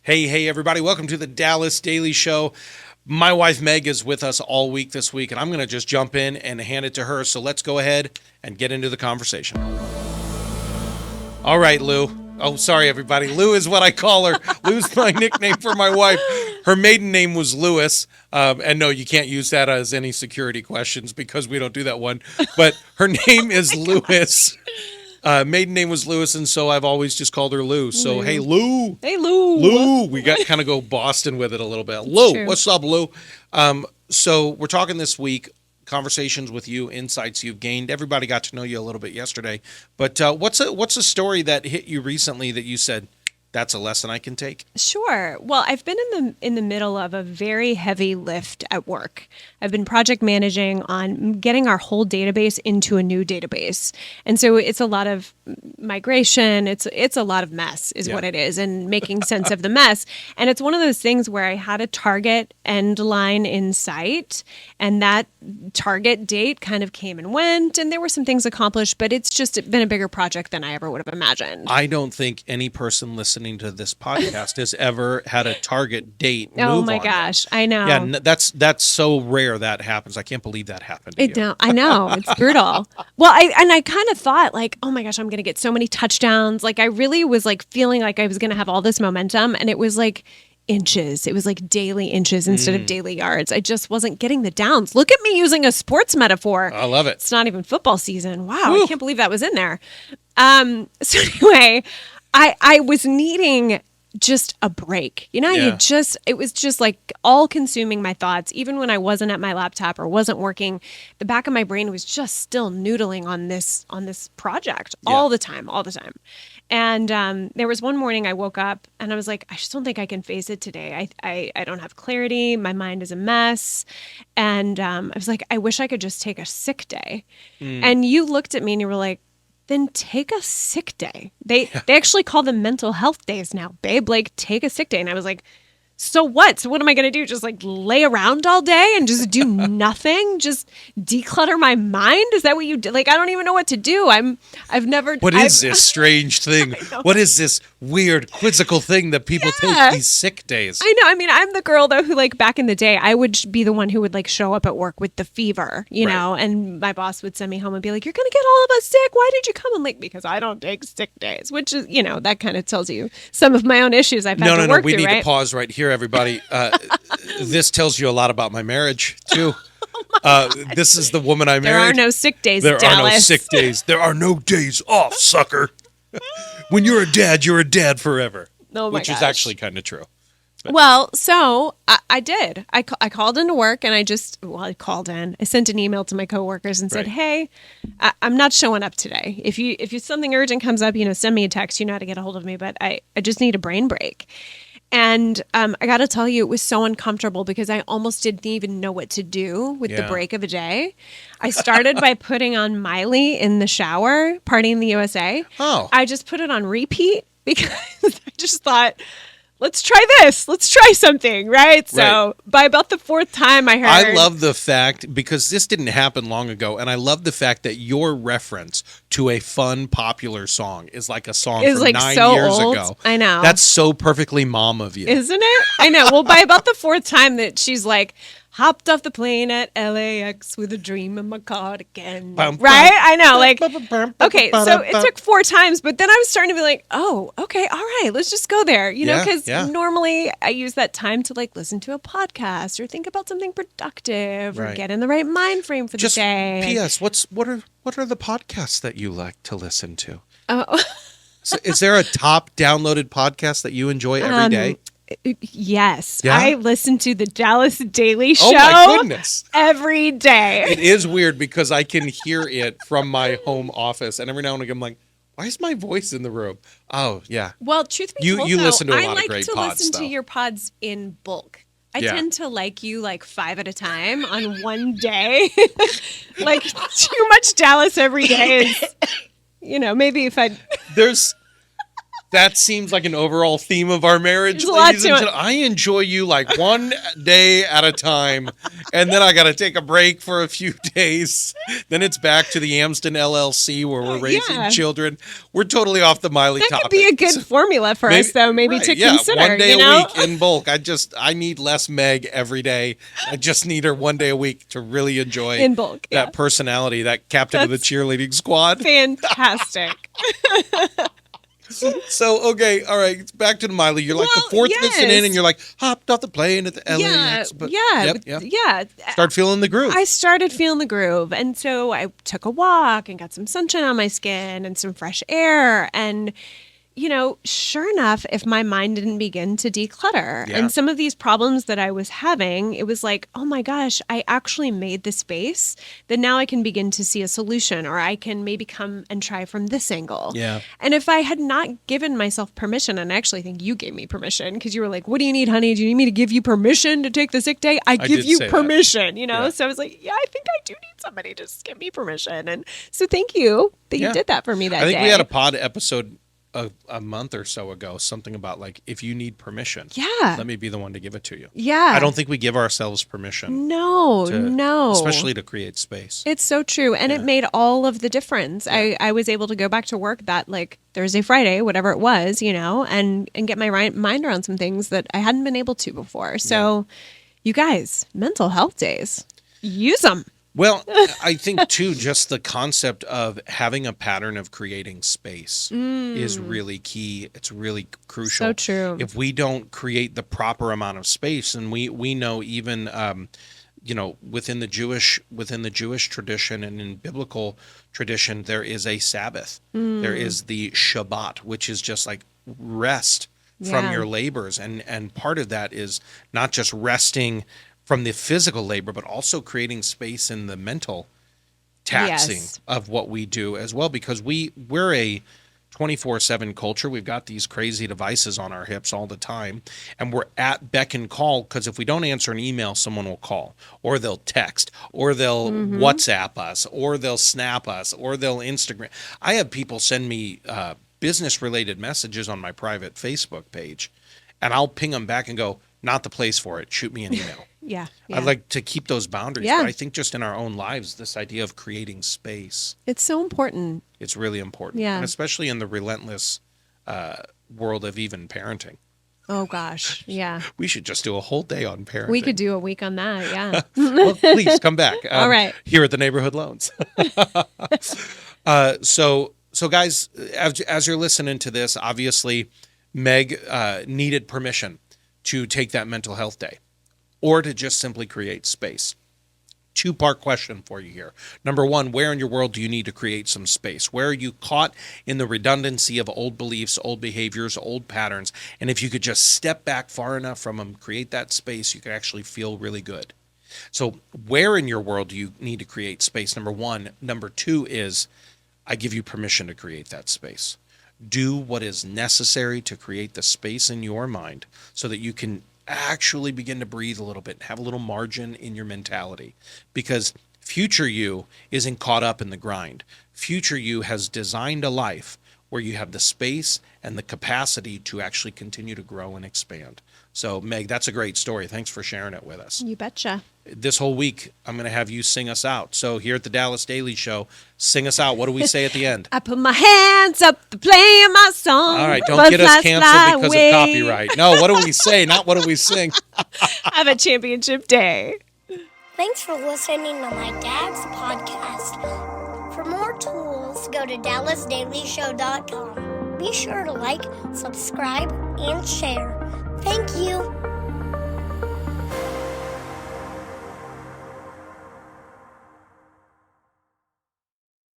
Hey, everybody. Welcome to the Dallas Daily Show. My wife, Meg, is with us all week this week, and I'm going to just jump in and hand it to her. So let's go ahead and get into the conversation. All right, Lou. Oh, sorry, everybody. Lou is what I call her. Lou's my nickname for my wife. Her maiden name was Lewis. And no, you can't use that as any security questions because we don't do that one. But her name is Lewis. Maiden name was Lewis, and so I've always just called her Lou. So, hey, Lou. Hey, Lou. Lou. We got kind of go Boston with it a little bit. Lou, true. What's up, Lou? So we're talking this week, conversations with you, insights you've gained. Everybody got to know you a little bit yesterday. But what's a story that hit you recently that you said, that's a lesson I can take? Sure. Well, I've been in the middle of a very heavy lift at work. I've been project managing on getting our whole database into a new database. And so it's a lot of migration. It's a lot of mess is what it is, and making sense of the mess. And it's one of those things where I had a target end line in sight, and that target date kind of came and went, and there were some things accomplished, but it's just been a bigger project than I ever would have imagined. I don't think any person listening to this podcast has ever had a target date. Oh my gosh, I know. Yeah, that's so rare that happens. I can't believe that happened to you. I know. It's brutal. Well, I kind of thought like, oh my gosh, I'm going to get so many touchdowns. Like I really was like feeling like I was going to have all this momentum, and it was like inches. It was like daily inches instead of daily yards. I just wasn't getting the downs. Look at me using a sports metaphor. I love it. It's not even football season. Wow, Woo. I can't believe that was in there. So anyway, I was needing just a break. You know, it was just like all consuming my thoughts. Even when I wasn't at my laptop or wasn't working, the back of my brain was just still noodling on this project all the time. And there was one morning I woke up and I was like, I just don't think I can face it today. I don't have clarity. My mind is a mess. And I was like, I wish I could just take a sick day. And you looked at me and you were like, then take a sick day. They actually call them mental health days now, babe. Like, take a sick day. And I was like, so what? So what am I going to do? Just like lay around all day and just do nothing? Just declutter my mind? Is that what you did? Like, I don't even know what to do. What is this strange thing? What is this weird quizzical thing that people take these sick days? I know. I mean, I'm the girl though who like back in the day, I would be the one who would like show up at work with the fever, you know, and my boss would send me home and be like, you're going to get all of us sick. Why did you come? I'm like, because I don't take sick days, which is, you know, that kind of tells you some of my own issues I've had to work through, we need right? to pause right here, everybody. This tells you a lot about my marriage, too. This is the woman I married. There are no sick days, There Dallas. are no sick days. There are no days off, sucker. When you're a dad forever. Oh my which gosh. is actually kind of true. But. Well, so I did. I called into work and I called in. I sent an email to my coworkers and said, hey, I'm not showing up today. If something urgent comes up, you know, send me a text. You know how to get a hold of me, but I just need a brain break. And I got to tell you, it was so uncomfortable because I almost didn't even know what to do with the break of a day. I started by putting on Miley in the shower, Party in the USA. Oh. I just put it on repeat because I just thought, let's try this. Let's try something, right? So by about the fourth time I heard... I love the fact, because this didn't happen long ago, and I love the fact that your reference to a fun, popular song is like a song from like 9 so years old. ago. I know. That's so perfectly mom of you. Isn't it? I know. Well, by about the fourth time that she's like... hopped off the plane at LAX with a dream in my cardigan. Right? I know. Like, okay, so it took 4 times, but then I was starting to be like, oh, okay, all right, let's just go there. You know, because normally I use that time to like listen to a podcast or think about something productive or get in the right mind frame for the day. P.S. What are the podcasts that you like to listen to? Oh. So is there a top downloaded podcast that you enjoy every day? Yes. Yeah? I listen to the Dallas Daily Show. Oh my goodness. Every day. It is weird because I can hear it from my home office, and every now and again I'm like, why is my voice in the room? Oh, yeah. Well, truth be told, you listen to a I lot like of great to pods, listen though. to your pods in bulk. I tend to like you like 5 at a time on one day. Like too much Dallas every day is, you know, maybe if I... That seems like an overall theme of our marriage. There's a lot to it. I enjoy you like one day at a time, and then I got to take a break for a few days. Then it's back to the Amsden LLC where we're raising children. We're totally off the Miley topic. That could be a good formula for us, though, maybe to consider. One day a week in bulk. I need less Meg every day. I just need her one day a week to really enjoy in bulk, that personality, that captain of the cheerleading squad. Fantastic. So, okay, all right, back to the Miley. You're like the fourth missing in, and you're like, hopped off the plane at the LAX. Start feeling the groove. I started feeling the groove. And so I took a walk and got some sunshine on my skin and some fresh air. And, you know, sure enough, if my mind didn't begin to declutter and some of these problems that I was having, it was like, oh my gosh, I actually made the space that now I can begin to see a solution, or I can maybe come and try from this angle. Yeah. And if I had not given myself permission, and I actually think you gave me permission because you were like, what do you need, honey? Do you need me to give you permission to take the sick day? I give you permission, you know? So I was like, yeah, I think I do need somebody to just give me permission. And so thank you that you did that for me that day. I think we had a pod episode a month or so ago, something about like, if you need permission, let me be the one to give it to you. I don't think we give ourselves permission. No. Especially to create space. It's so true. And it made all of the difference. I was able to go back to work that like Thursday, Friday, whatever it was, you know, and get my mind around some things that I hadn't been able to before. So you guys, mental health days, use them. Well, I think, too, just the concept of having a pattern of creating space is really key. It's really crucial. So true. If we don't create the proper amount of space, and we know even, you know, within the Jewish tradition and in biblical tradition, there is a Sabbath. There is the Shabbat, which is just like rest from your labors. And part of that is not just resting from the physical labor, but also creating space in the mental taxing of what we do as well, because we're a 24/7 culture. We've got these crazy devices on our hips all the time, and we're at beck and call, because if we don't answer an email, someone will call, or they'll text, or they'll WhatsApp us, or they'll Snap us, or they'll Instagram. I have people send me business-related messages on my private Facebook page, and I'll ping them back and go, not the place for it. Shoot me an email. I'd like to keep those boundaries. But I think just in our own lives, this idea of creating space. It's so important. It's really important. And especially in the relentless world of even parenting. Oh, gosh. Yeah. We should just do a whole day on parenting. We could do a week on that. Yeah. Well, please come back. All right. Here at the Neighborhood Loans. So guys, as you're listening to this, obviously Meg needed permission to take that mental health day, or to just simply create space. Two-part question for you here. Number one, where in your world do you need to create some space? Where are you caught in the redundancy of old beliefs, old behaviors, old patterns? And if you could just step back far enough from them, create that space, you could actually feel really good. So where in your world do you need to create space? Number one. Number two is, I give you permission to create that space. Do what is necessary to create the space in your mind so that you can actually begin to breathe a little bit, have a little margin in your mentality, because future you isn't caught up in the grind. Future you has designed a life where you have the space and the capacity to actually continue to grow and expand. So, Meg, that's a great story. Thanks for sharing it with us. You betcha. This whole week, I'm going to have you sing us out. So here at the Dallas Daily Show, sing us out. What do we say at the end? I put my hands up to play my song. All right, don't get us canceled because of copyright. No, what do we say? Not what do we sing? Have a championship day. Thanks for listening to my dad's podcast. For more tools, go to dallasdailyshow.com. Be sure to like, subscribe, and share. Thank you.